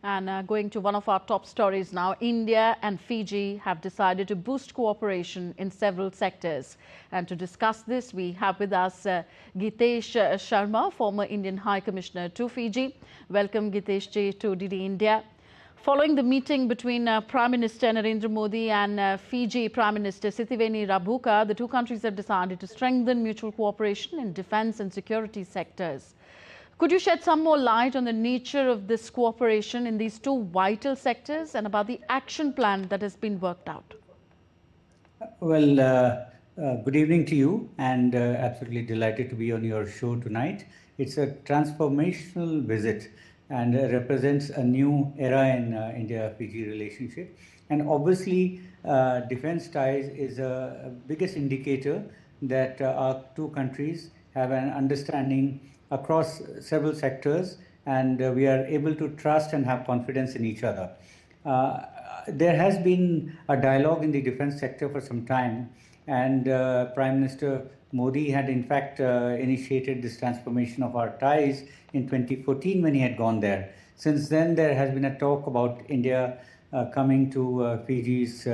And going to one of our top stories now, India and Fiji have decided to boost cooperation in several sectors. And to discuss this, we have with us Gitesh Sharma, former Indian High Commissioner to Fiji. Welcome, Gitesh ji, to DD India. Following the meeting between Prime Minister Narendra Modi and Fiji Prime Minister Sitiveni Rabuka, the two countries have decided to strengthen mutual cooperation in defence and security sectors. Could you shed some more light on the nature of this cooperation in these two vital sectors and about the action plan that has been worked out? Well, good evening to you, and absolutely delighted to be on your show tonight. It's a transformational visit and represents a new era in India-Fiji relationship. And obviously, defense ties is a biggest indicator that our two countries have an understanding across several sectors, and we are able to trust and have confidence in each other. There has been a dialogue in the defense sector for some time, and Prime Minister Modi had in fact initiated this transformation of our ties in 2014 when he had gone there. Since then, there has been a talk about India coming to Fiji's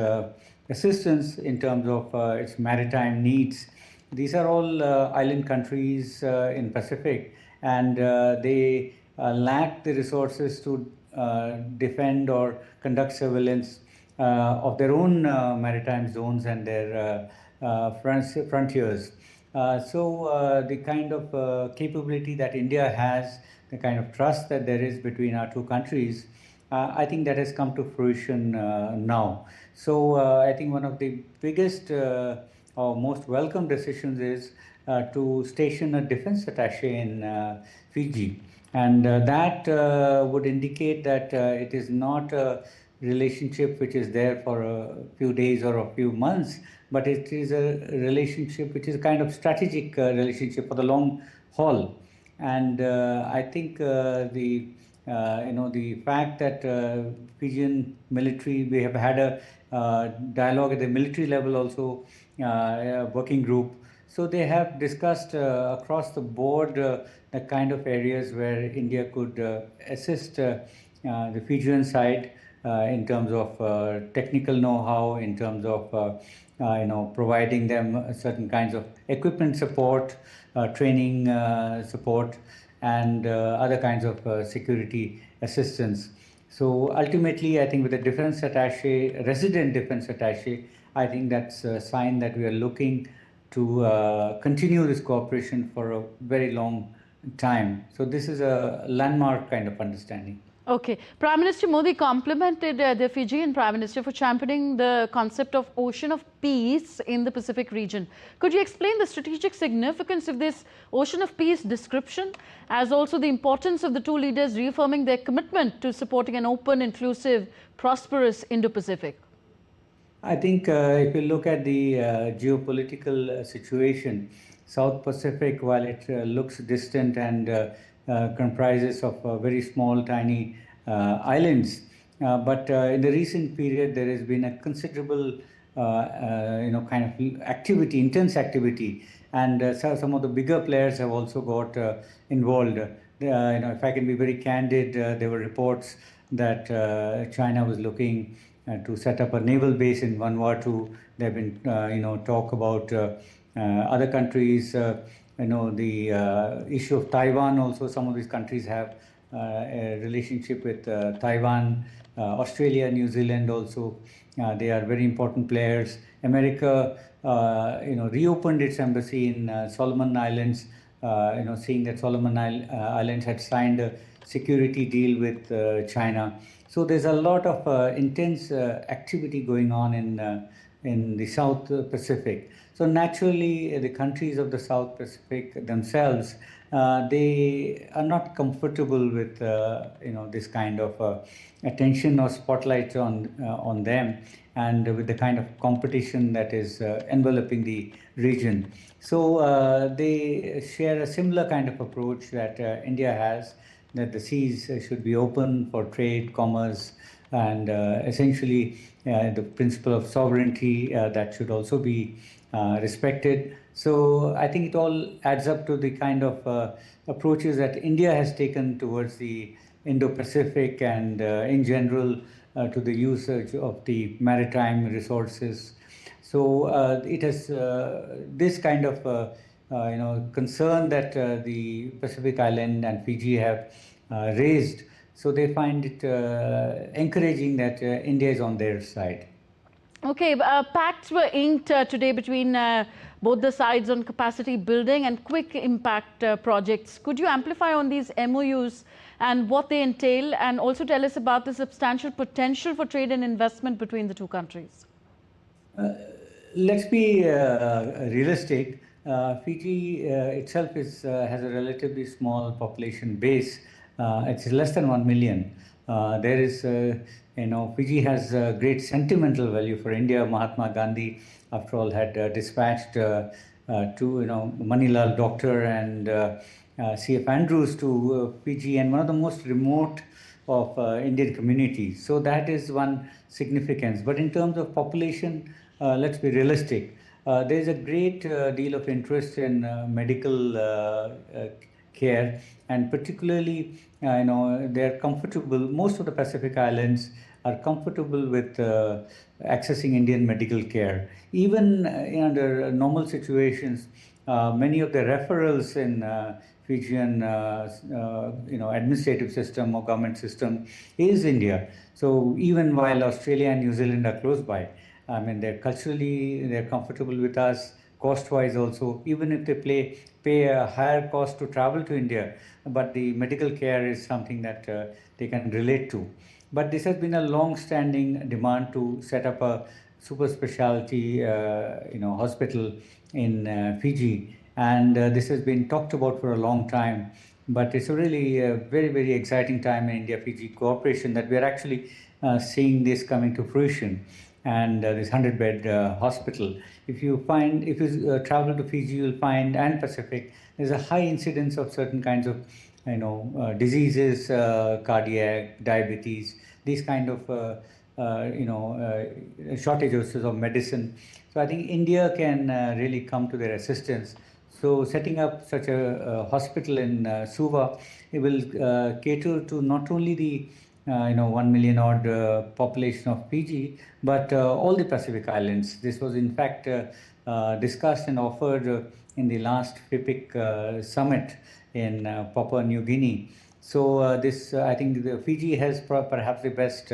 assistance in terms of its maritime needs. These are all island countries in Pacific, and they lack the resources to defend or conduct surveillance of their own maritime zones and their frontiers. So the kind of capability that India has, the kind of trust that there is between our two countries, I think that has come to fruition now. So I think one of the biggest or most welcome decisions is to station a defense attaché in Fiji. And that would indicate that it is not a relationship which is there for a few days or a few months, but it is a relationship which is a kind of strategic relationship for the long haul. And I think the fact that Fijian military, we have had a dialogue at the military level also, a working group. So they have discussed across the board the kind of areas where India could assist the Fijian side in terms of technical know-how, in terms of providing them certain kinds of equipment support, training support, and other kinds of security assistance. So ultimately, I think with the defense attaché, resident defense attaché, I think that's a sign that we are looking to continue this cooperation for a very long time. So this is a landmark kind of understanding. Okay. Prime Minister Modi complimented the Fijian Prime Minister for championing the concept of ocean of peace in the Pacific region. Could you explain the strategic significance of this ocean of peace description, as also the importance of the two leaders reaffirming their commitment to supporting an open, inclusive, prosperous Indo-Pacific? I think if you look at the geopolitical situation, South Pacific, while it looks distant and comprises of very small, tiny islands, but in the recent period there has been a considerable, kind of activity, intense activity, and so some of the bigger players have also got involved. If I can be very candid, there were reports that China was looking to set up a naval base in Vanuatu. There have been, talk about other countries. The issue of Taiwan also. Some of these countries have a relationship with Taiwan, Australia, New Zealand also. They are very important players. America, reopened its embassy in Solomon Islands. Seeing that Solomon Islands had signed a security deal with China. So there's a lot of intense activity going on in the South Pacific. So naturally, the countries of the South Pacific themselves, they are not comfortable with this kind of attention or spotlight on them, and with the kind of competition that is enveloping the region. So they share a similar kind of approach that India has, that the seas should be open for trade, commerce, and essentially the principle of sovereignty that should also be respected. So I think it all adds up to the kind of approaches that India has taken towards the Indo-Pacific and in general to the usage of the maritime resources. So it has this kind of concern that the Pacific Island and Fiji have raised. So they find it encouraging that India is on their side. Okay, pacts were inked today between both the sides on capacity building and quick impact projects. Could you amplify on these MOUs and what they entail, and also tell us about the substantial potential for trade and investment between the two countries? Let's be realistic. Fiji itself has a relatively small population base. It's less than 1 million. There is, Fiji has great sentimental value for India. Mahatma Gandhi, after all, had dispatched Manilal Doctor and C.F. Andrews to Fiji, and one of the most remote of Indian communities. So that is one significance. But in terms of population, let's be realistic. There is a great deal of interest in medical care, and particularly, they're comfortable. Most of the Pacific Islands are comfortable with accessing Indian medical care. Even under normal situations, many of the referrals in Fijian, administrative system or government system is India. So even while Australia and New Zealand are close by, I mean, they're comfortable with us, cost-wise also, even if they pay a higher cost to travel to India, but the medical care is something that they can relate to. But this has been a long-standing demand to set up a super specialty, hospital in Fiji, and this has been talked about for a long time. But it's a really very, very exciting time in India-Fiji cooperation that we are actually seeing this coming to fruition. And this 100-bed hospital. If you travel to Fiji, you'll find, and Pacific, there's a high incidence of certain kinds of, diseases, cardiac, diabetes, these kind of, shortages of medicine. So I think India can really come to their assistance. So setting up such a hospital in Suva, it will cater to not only the 1 million odd population of Fiji, but all the Pacific Islands. This was in fact discussed and offered in the last FIPIC summit in Papua New Guinea. So I think Fiji has perhaps the best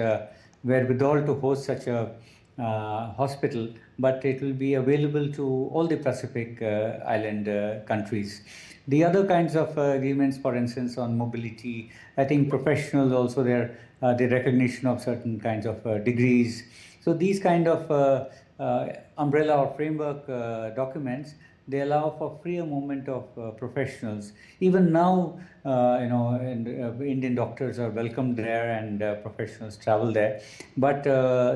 wherewithal to host such a hospital, but it will be available to all the Pacific Island countries. The other kinds of agreements, for instance, on mobility, I think professionals also, the recognition of certain kinds of degrees. So these kind of umbrella or framework documents, they allow for freer movement of professionals. Even now, Indian doctors are welcomed there, and professionals travel there. But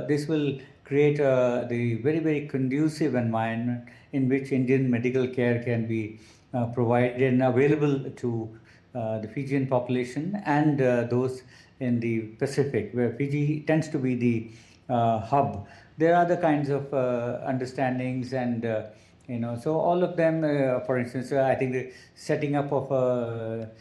this will create the very, very conducive environment in which Indian medical care can be provided and available to the Fijian population and those in the Pacific, where Fiji tends to be the hub. There are other kinds of understandings, and so all of them, for instance, I think the setting up of a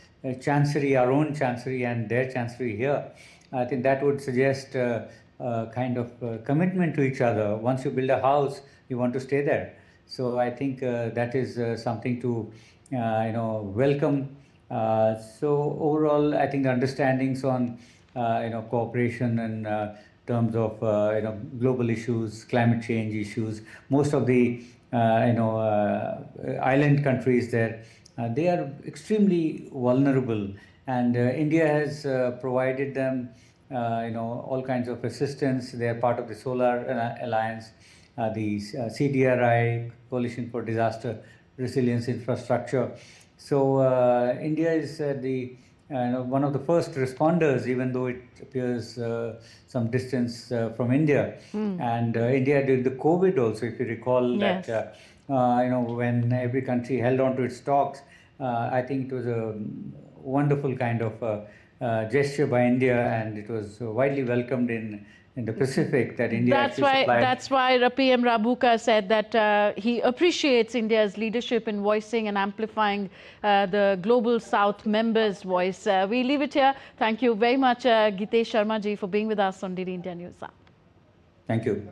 chancery, our own chancery and their chancery here, I think that would suggest kind of commitment to each other. Once you build a house, you want to stay there. So I think that is something to welcome. So overall, I think the understandings on cooperation in terms of global issues, climate change issues. Most of the island countries there, they are extremely vulnerable, and India has provided them all kinds of assistance. They are part of the Solar Alliance, the CDRI, Coalition for Disaster Resilience Infrastructure. So India is one of the first responders, even though it appears some distance from India. And India did the COVID also, if you recall, yes. that when every country held on to its stocks, I think it was a wonderful kind of gesture by India, and it was widely welcomed in the Pacific that India actually supplied. That's why PM Rabuka said that he appreciates India's leadership in voicing and amplifying the Global South members' voice. We leave it here. Thank you very much, Gitesh Sharma ji, for being with us on DD India News. Thank you.